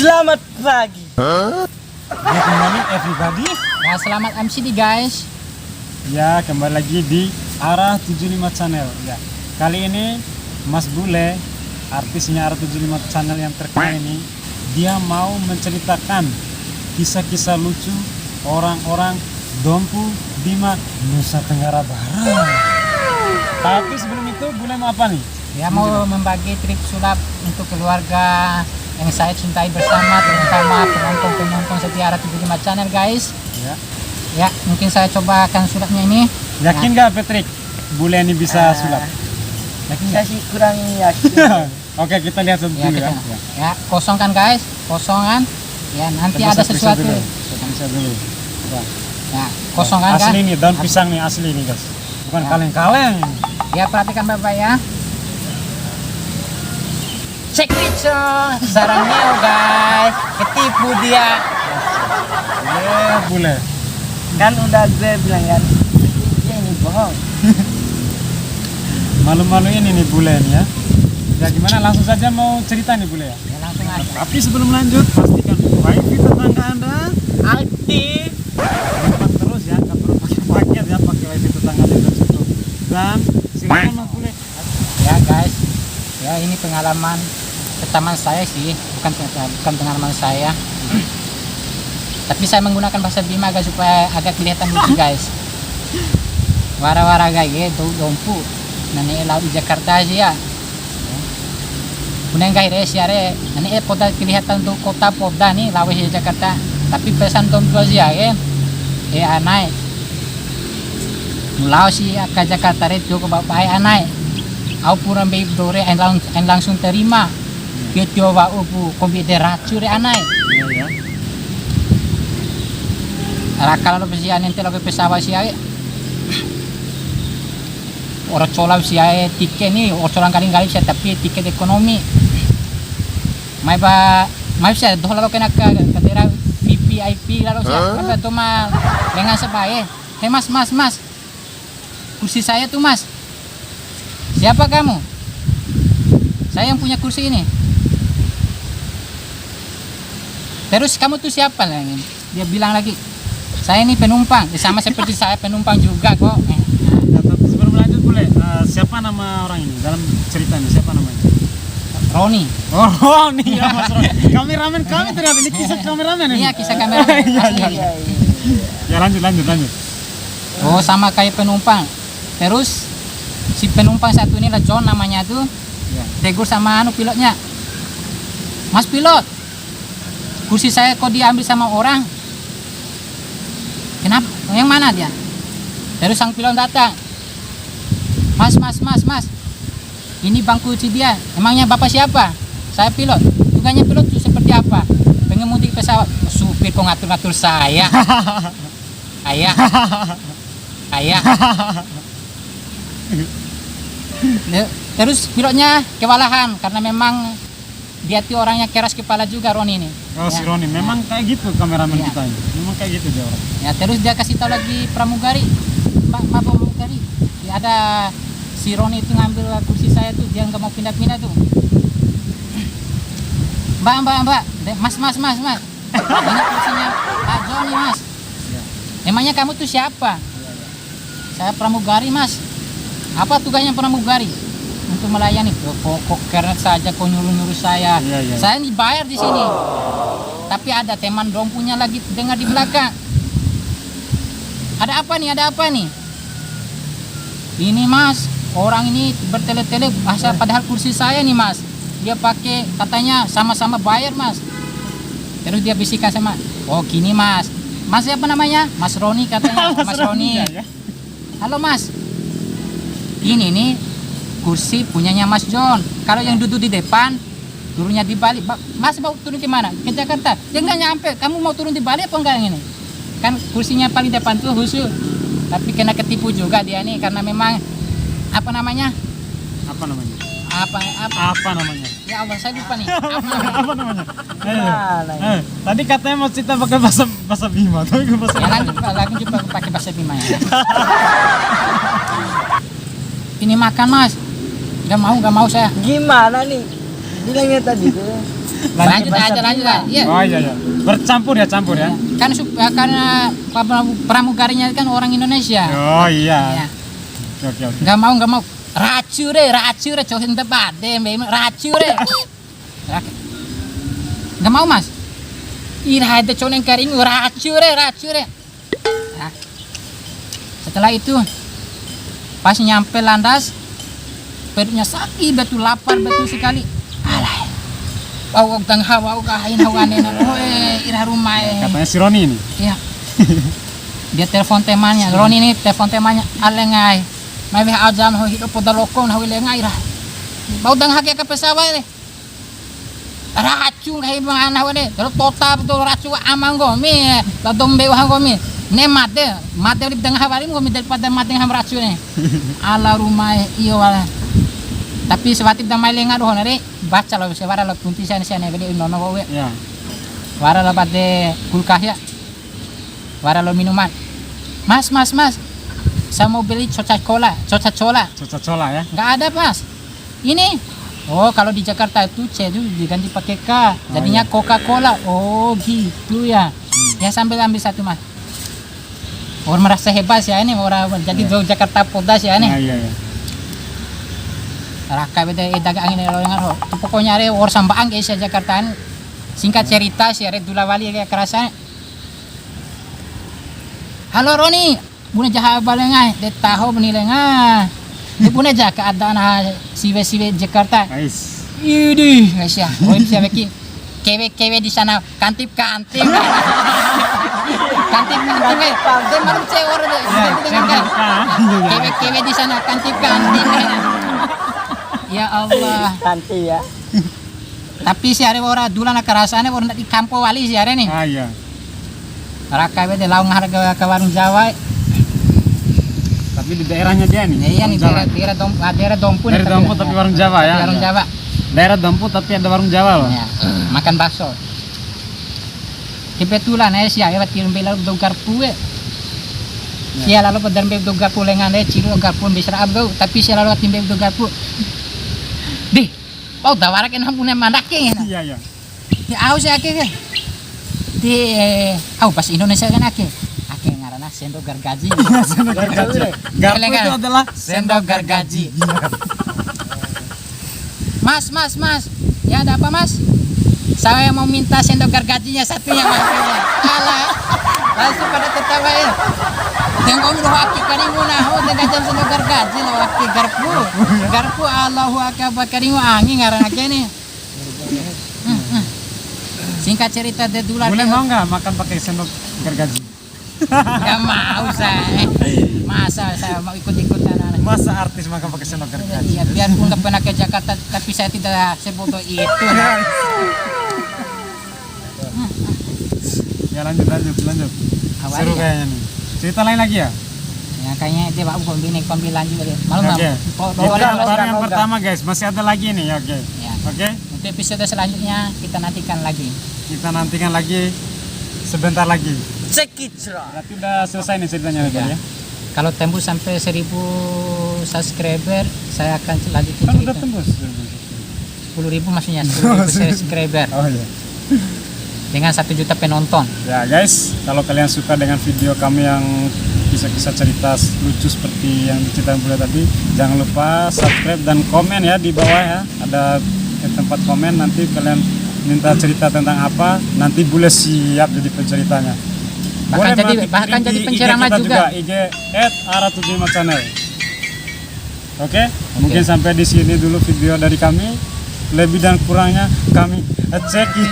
Selamat pagi. Ya, kembali everybody. Ya, selamat MCD guys. Ya, kembali lagi di Arah 75 Channel. Ya, kali ini Mas Bule, artisnya Arah 75 Channel yang terkenal ini, dia mau menceritakan kisah-kisah lucu orang-orang Dompu Bima, Nusa Tenggara Barat. Tapi sebelum itu, Bule mau apa nih? Ya, mau membagi trip sulap untuk keluarga yang saya cintai bersama, terutama penonton-penonton setia Arah 75 Channel guys. Ya. Ya, mungkin saya coba akan sulapnya ini. Yakin nggak Patrick? Bule ini bisa sulap? Yakin Saya nggak? sih kurang yakin. Oke, kita lihat dulu Ya, ya. ya, kosong kan guys, kosong kan. Ya, nanti ada sesuatu. Bisa dulu. Ya. Ya, kosong kan kan. Asli nih, daun pisang nih, asli nih guys. Bukan Ya. kaleng-kaleng. Ya, perhatikan Bapak ya. Cek itu sarang neo guys, ketipu dia. Ya, Bule. Kan udah gue bilang kan, dia ini bohong. Malu-maluin ini Bule nih ya. Ya gimana, langsung saja mau cerita nih Bule ya. Ya, langsung aja. Tapi sebelum lanjut, pastikan wifi tetangga Anda Aktif. cepat terus ya, nggak perlu pakai paket ya, pakai wifi tetangga Anda cukup. Dan silakan Mas Bule. Ya guys, ya ini pengalaman pertama saya sih, bukan pengalaman saya. Tapi saya menggunakan bahasa Bima guys supaya agak kelihatan lucu guys. Wara-wara guys, dompu. Nani laut di Jakarta aja ya. Kemudian guys ya, nani kota kelihatan untuk kota Polda nih, laut di Jakarta. Tapi pesan dompu aja ya, anai. Mulau sih ke Jakarta itu ke bapak anai. Aku pura bayi dore langsung terima. Kita coba upu komputer racun anai. Iya ya. Rakal lo pesian nanti lo pesawat sih ay. Orang colam sih ay tiket nih, orang colam kali-kali sih tapi tiket ekonomi. Mai sih doh lalu kena ke daerah VIP lalu sih. Apa tuh mal dengan sebaik. Hei mas, kursi saya tuh mas. Siapa kamu? Saya yang punya kursi ini. Terus kamu tuh siapa lagi? Dia bilang lagi, saya ini penumpang. Sama seperti saya penumpang juga kok. Ya, tapi sebelum lanjut Bule, siapa nama orang ini dalam cerita ini? Siapa namanya? Roni. Oh, nih ya Mas Roni. Kameramen kami ternyata ini kisah kameramen ini. Iya, kisah kamera Iya, iya, asli. iya. Ya lanjut. Oh, sama kayak penumpang. Terus si penumpang satu ini lah John namanya tuh. Ya. Tegur sama pilotnya. Mas pilot, kursi saya kok diambil sama orang? Kenapa? Yang mana dia? Terus sang pilot datang. Mas. Ini bangku si dia. Emangnya bapak siapa? Saya pilot. Tugasnya pilot itu seperti apa? Pengemudi pesawat. Supir kok ngatur-ngatur saya. Ayah. Terus pilotnya kewalahan karena memang dia tuh orangnya keras kepala juga Roni ini. Oh, si Roni memang kayak gitu kameramen Iya. kita ini. Memang kayak gitu dia orang. Ya, terus dia kasih tahu lagi pramugari. Pak pramugari. Ya, ada si Roni itu ngambil kursi saya tuh, dia nggak mau pindah-pindah tuh. Mbak. Mas. Ini kursinya Pak Joni, Mas. Ya. Emangnya kamu tuh siapa? Saya pramugari, Mas. Apa tugasnya pramugari? Untuk melayani. Kok karena saja kok nyuruh saya. Iya. Saya dibayar di sini. Tapi ada teman dompunya lagi dengar di belakang. Ada apa nih? Ini Mas, orang ini bertele-tele padahal kursi saya nih Mas. Dia pakai katanya sama-sama bayar Mas. Terus dia bisikan sama, oh gini Mas. Mas siapa namanya? Mas Roni katanya. Mas Roni. Ya. Halo Mas. Ini nih kursi punyanya Mas John. Kalau yang duduk di depan, turunnya di balik. Mas mau turun ke mana? Ke Jakarta. Ya nggak nyampe. Kamu mau turun di balik apa enggak ini? Kan kursinya paling depan tuh khusus. Tapi kena ketipu juga dia nih karena memang apa namanya? Apa namanya? Apa? Namanya? Ya Allah, saya lupa nih. Apa namanya? Nah, Tadi katanya mau cerita pakai bahasa Bima, tapi gue bahasa Ya lanjut pakai bahasa Bima ya. Ini makan Mas. Gak mau saya. gimana nih? Bilangnya tadi tuh. Lanjut aja. Iya. Oh iya. Bercampur ya. Kan karena pramugarinya kan orang Indonesia. Oh iya. Ya. Oke. Nggak mau. Racure, cowok yang tepat deh, racure. Nggak mau mas. Ira ada cowok yang kering, racure. Nah, setelah itu, pas nyampe landas, perutnya sakit, betul lapar, betul sekali. Alah, bau tengah, bau kain, hawane, ira rumah. Katanya si Roni ini. Iya. Dia telepon temannya, Roni ini telepon temannya, alengai. May ajam ho hidup pada lokong, hawi lengai ira. Bau tengah ke pesawat deh. Racun kayak mana wede, terus total betul racun amang gomi, la dombe wah gomi, ne mate di tengah hari gomi daripada mate yang racun nih, ala rumah iyo ala. Tapi sebatik damai lengar doh nari, baca lo sewara lo kunti sana bede nono kowe, Ya. wara lo pada kulkas ya, wara lo minuman, mas, saya mau beli coca cola, Coca-Cola ya. nggak ada mas, ini. Oh, kalau di Jakarta itu C itu diganti pakai K. Jadinya iya. Coca-Cola. Oh, gitu ya. Ya sambil ambil satu, Mas. Orang merasa hebat ya ini orang jadi do Jakarta Podas ya ini. Iya. Raka beda dagang ini lo dengar. Pokoknya ada orang sambaang guys ya Jakarta. Singkat cerita si Red Dula Wali kayak kerasa. Halo Roni, buna jaha balengai, de tahu benilengah. Di buna jaha keadaan siwe Jakarta. Nice. Idih, guys ya. Oh, ini siapa ki? Kewe di sana kantip. Kantip. Dia malu cewek deh. Kewe di sana kantip. Ya Allah. Nanti ya. Tapi si are ora dulan kerasane ora di Kampo Wali si are nih. Ah iya. Raka bede laung harga ke warung Jawa. Tapi di daerahnya dia nih. Iya nih daerah Dompu. Dari Dompu tapi warung Jawa ya. Warung Jawa. Daerah Dompu tapi ada warung Jawa loh. Ya, makan bakso. Kebetulan sih ya tirum bela do garpu. Sia lalu pedan be do garpu lengan ciro garpu bisa abgo tapi sia lalu timbe do garpu. Di, pau dawara kan hampune mandake. Iya. Ya aus ake ke. Di pas Indonesia kan ake ngaranna sendok gargaji. Sendok gargaji. Garpu itu adalah sendok gargaji. Mas. Ya ada apa mas? Saya mau minta sendok gargajinya satunya mas. Alah, langsung pada tertawa ya. Tengok lu aki karingu naho dengan jam sendok gargaji lo aki garpu Allahu akbar karingu angin ngaran aja nih. Singkat cerita de dular. Boleh mau nggak makan pakai sendok gargaji? Nggak mau saya. Masa saya mau ikut-ikutan. Masa artis makan pakai sendok gargaji? Ya, biarpun nggak pernah ke Jakarta, tapi saya tidak sebodoh itu. Ya lanjut. Seru kayaknya nih. Cerita lain lagi ya? Ya kayaknya itu Pak kombi lanjut deh. Malu Oke. nggak? Baru yang pertama guys, masih ada lagi nih. Oke. Ya. Oke. Untuk episode selanjutnya kita nantikan lagi. Sebentar lagi. Cekicra. Berarti udah selesai nih ceritanya ya. Kalau tembus sampai 1000 subscriber, saya akan lanjutin Kan udah cerita. tembus. 10.000 maksudnya 10.000 subscriber Oh iya. dengan 1 juta penonton. Ya guys, kalau kalian suka dengan video kami yang kisah-kisah cerita lucu seperti yang diceritain Bule tadi, jangan lupa subscribe dan komen ya di bawah ya. Ada tempat komen, nanti kalian minta cerita tentang apa, nanti Bule siap jadi penceritanya. Bahkan jadi penceramah juga. IG @ara75channel. Oke, mungkin sampai di sini dulu video dari kami. Lebih dan kurangnya kami cek it.